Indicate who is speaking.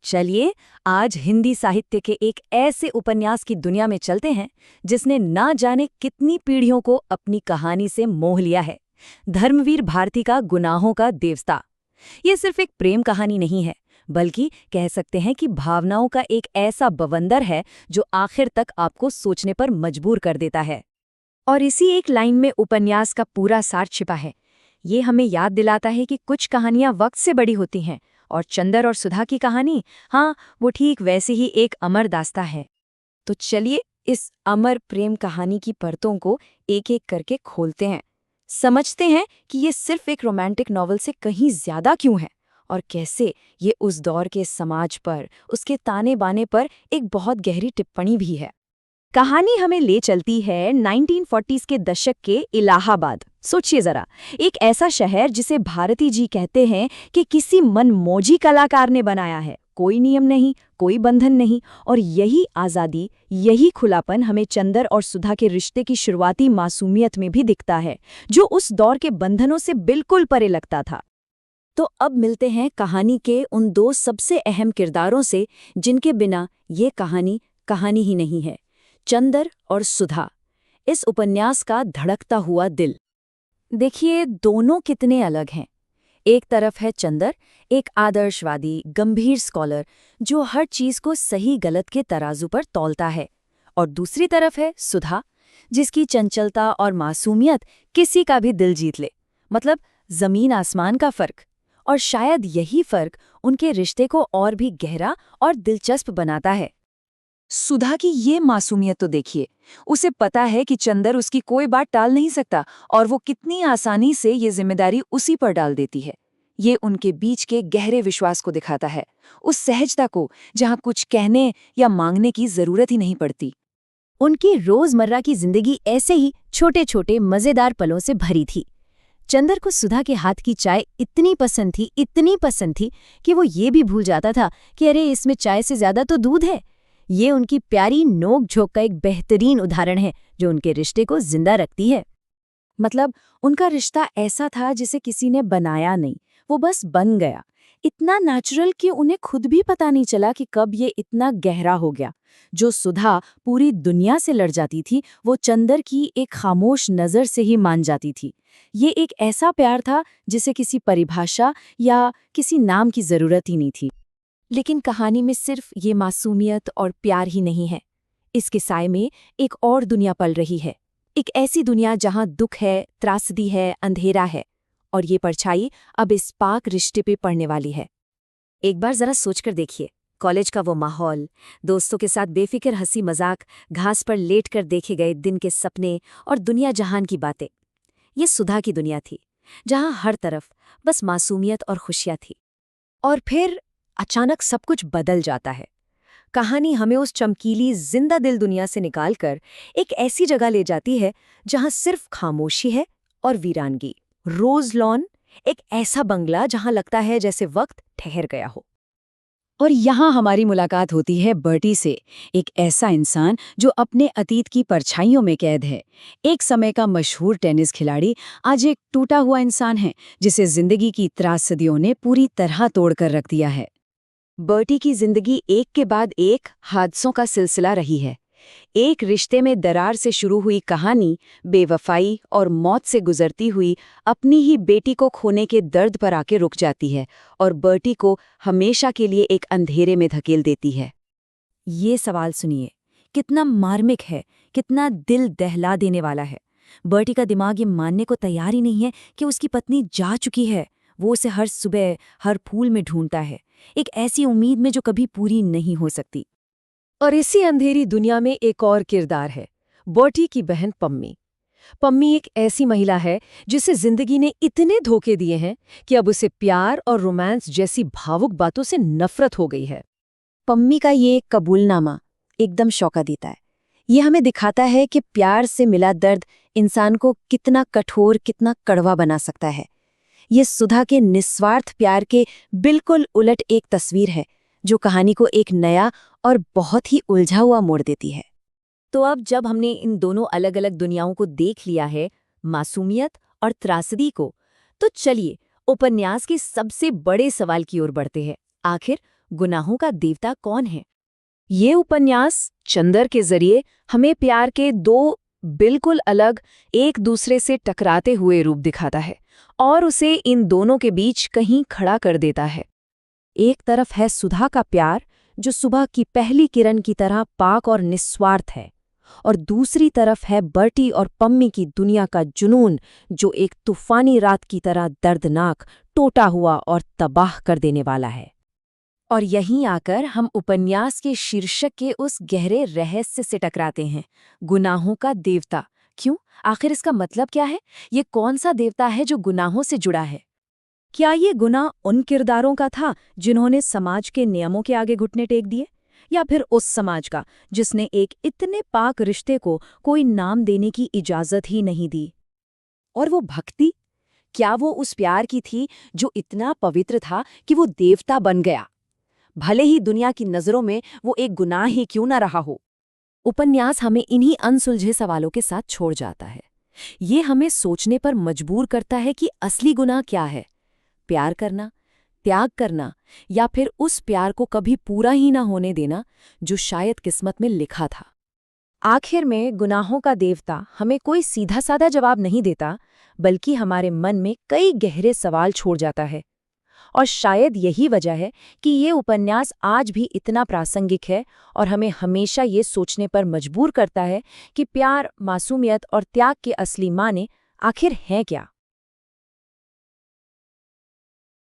Speaker 1: चलिए आज हिंदी साहित्य के एक ऐसे उपन्यास की दुनिया में चलते हैं जिसने ना जाने कितनी पीढ़ियों को अपनी कहानी से मोह लिया है। धर्मवीर भारती का गुनाहों का देवता। ये सिर्फ एक प्रेम कहानी नहीं है, बल्कि कह सकते हैं कि भावनाओं का एक ऐसा बवंदर है जो आखिर तक आपको सोचने पर मजबूर कर देता है।
Speaker 2: और इसी एक लाइन में उपन्यास का पूरा सार छिपा है। ये हमें याद दिलाता है कि कुछ कहानियां वक्त से बड़ी होती हैं और चंदर और सुधा की कहानी, हाँ, वो ठीक वैसे ही एक अमर दास्ता है।
Speaker 1: तो चलिए इस अमर प्रेम कहानी की परतों को एक एक करके खोलते हैं, समझते हैं कि ये सिर्फ एक रोमांटिक नॉवल से कहीं ज्यादा क्यों है और कैसे ये उस दौर के समाज पर, उसके ताने बाने पर एक बहुत गहरी टिप्पणी भी है। कहानी हमें ले चलती है 1940s के दशक के इलाहाबाद। सोचिए जरा, एक ऐसा शहर जिसे भारती जी कहते हैं कि किसी मनमौजी कलाकार ने बनाया है। कोई नियम नहीं, कोई बंधन नहीं, और यही आज़ादी, यही खुलापन हमें चंदर और सुधा के रिश्ते की शुरुआती मासूमियत में भी दिखता है, जो उस दौर के बंधनों से बिल्कुल परे लगता था। तो अब मिलते हैं कहानी के उन दो सबसे अहम किरदारों से जिनके बिना ये कहानी कहानी ही नहीं है, चंदर और सुधा, इस उपन्यास का धड़कता हुआ दिल। देखिए दोनों कितने अलग हैं। एक तरफ है चंदर, एक आदर्शवादी गंभीर स्कॉलर जो हर चीज को सही गलत के तराजू पर तौलता है, और दूसरी तरफ है सुधा, जिसकी चंचलता और मासूमियत किसी का भी दिल जीत ले। मतलब जमीन आसमान का फर्क। और शायद यही फर्क उनके रिश्ते को और भी गहरा और दिलचस्प बनाता है। सुधा की ये मासूमियत तो देखिए, उसे पता है कि चंदर उसकी कोई बात टाल नहीं सकता और वो कितनी आसानी से ये जिम्मेदारी उसी पर डाल देती है। ये उनके बीच के गहरे विश्वास को दिखाता है, उस सहजता को जहाँ कुछ कहने या मांगने की जरूरत ही नहीं पड़ती। उनकी रोजमर्रा की जिंदगी ऐसे ही छोटे छोटे मजेदार पलों से भरी थी। चंदर को सुधा के हाथ की चाय इतनी पसंद थी कि वो ये भी भूल जाता था कि अरे इसमें चाय से ज्यादा तो दूध है। ये उनकी प्यारी नोक-झोंक का एक बेहतरीन उदाहरण है जो उनके रिश्ते को जिंदा रखती है। मतलब उनका रिश्ता ऐसा था जिसे किसी ने बनाया नहीं, वो बस बन गया। इतना नेचुरल कि उन्हें खुद भी पता नहीं चला कि कब ये इतना गहरा हो गया। जो सुधा पूरी दुनिया से लड़ जाती थी, वो चंदर की एक खामोश नज़र से ही मान जाती थी। ये एक ऐसा प्यार था जिसे किसी परिभाषा या किसी नाम की जरूरत ही नहीं थी। लेकिन कहानी में सिर्फ ये मासूमियत और प्यार ही नहीं है। इसके साए में एक और दुनिया पल रही है, एक ऐसी दुनिया जहां दुख है, त्रासदी है, अंधेरा है, और ये परछाई अब इस पाक रिश्ते पे पड़ने वाली है। एक बार जरा सोचकर देखिए, कॉलेज का वो माहौल, दोस्तों के साथ बेफिक्र हंसी मजाक, घास पर लेटकर देखे गए दिन के सपने और दुनिया जहान की बातें। ये सुधा की दुनिया थी, जहां हर तरफ बस मासूमियत और खुशियां थी। और फिर अचानक सब कुछ बदल जाता है। कहानी हमें उस चमकीली जिंदा दिल दुनिया से निकालकर एक ऐसी जगह ले जाती है जहां सिर्फ खामोशी है और वीरानगी। रोज लॉन, एक ऐसा बंगला जहां लगता है जैसे वक्त ठहर गया हो। और यहाँ हमारी मुलाकात होती है बर्टी से, एक ऐसा इंसान जो अपने अतीत की परछाइयों में कैद है। एक समय का मशहूर टेनिस खिलाड़ी आज एक टूटा हुआ इंसान है जिसे जिंदगी की त्रासदियों ने पूरी तरह तोड़कर रख दिया है। बर्टी की जिंदगी एक के बाद एक हादसों का सिलसिला रही है। एक रिश्ते में दरार से शुरू हुई कहानी बेवफाई और मौत से गुजरती हुई अपनी ही बेटी को खोने के दर्द पर आके रुक जाती है और बर्टी को हमेशा के लिए एक अंधेरे में धकेल देती है। ये सवाल सुनिए, कितना मार्मिक है, कितना दिल दहला देने वाला है। बर्टी का दिमाग ये मानने को तैयार ही नहीं है कि उसकी पत्नी जा चुकी है। वो उसे हर सुबह हर फूल में ढूंढता है, एक ऐसी उम्मीद में जो कभी पूरी नहीं हो सकती। और इसी अंधेरी दुनिया में एक और किरदार है, बर्टी की बहन पम्मी। पम्मी एक ऐसी महिला है जिसे जिंदगी ने इतने धोखे दिए हैं कि अब उसे प्यार और रोमांस जैसी भावुक बातों से नफरत हो गई है। पम्मी का ये कबूलनामा एकदम शौका देता है। ये हमें दिखाता है कि प्यार से मिला दर्द इंसान को कितना कठोर, कितना कड़वा बना सकता है। ये सुधा के निस्वार्थ प्यार के बिल्कुल उलट एक तस्वीर है जो कहानी को एक नया और बहुत ही उलझा हुआ मोड़ देती है। तो अब जब हमने इन दोनों अलग अलग दुनियाओं को देख लिया है, मासूमियत और त्रासदी को, तो चलिए उपन्यास के सबसे बड़े सवाल की ओर बढ़ते हैं। आखिर
Speaker 2: गुनाहों का देवता कौन है? ये उपन्यास चंदर के जरिए हमें प्यार के दो बिल्कुल अलग, एक दूसरे से टकराते हुए रूप दिखाता है और उसे इन दोनों के बीच कहीं खड़ा कर देता है। एक तरफ है सुधा का प्यार, जो सुबह की पहली किरण की तरह पाक और निस्वार्थ है, और दूसरी तरफ है बर्टी और पम्मी की दुनिया का जुनून, जो एक तूफानी रात की तरह दर्दनाक, टूटा हुआ और तबाह कर देने वाला है। और यहीं आकर हम उपन्यास के शीर्षक के उस गहरे रहस्य से टकराते हैं, गुनाहों का देवता। क्यों? आखिर इसका मतलब क्या है? ये कौन सा देवता है जो गुनाहों से जुड़ा है? क्या ये गुनाह उन किरदारों का था जिन्होंने समाज के नियमों के आगे घुटने टेक दिए, या फिर उस समाज का जिसने एक इतने पाक रिश्ते को कोई नाम देने की इजाजत ही नहीं दी? और वो भक्ति, क्या वो उस प्यार की थी जो इतना पवित्र था कि वो देवता बन गया, भले ही दुनिया की नज़रों में वो एक गुनाह ही क्यों न रहा हो? उपन्यास हमें इन्हीं अनसुलझे सवालों के साथ छोड़ जाता है। ये हमें सोचने पर मजबूर करता है कि असली गुनाह क्या है, प्यार करना, त्याग करना, या फिर उस प्यार को कभी पूरा ही ना होने देना जो शायद किस्मत में लिखा था। आखिर में गुनाहों का देवता हमें कोई सीधा साधा जवाब नहीं देता, बल्कि हमारे मन में कई गहरे सवाल छोड़ जाता है। और शायद यही वजह है कि ये उपन्यास आज भी इतना प्रासंगिक है और हमें हमेशा ये सोचने पर मजबूर करता है कि प्यार, मासूमियत और त्याग के असली माने आखिर हैं क्या।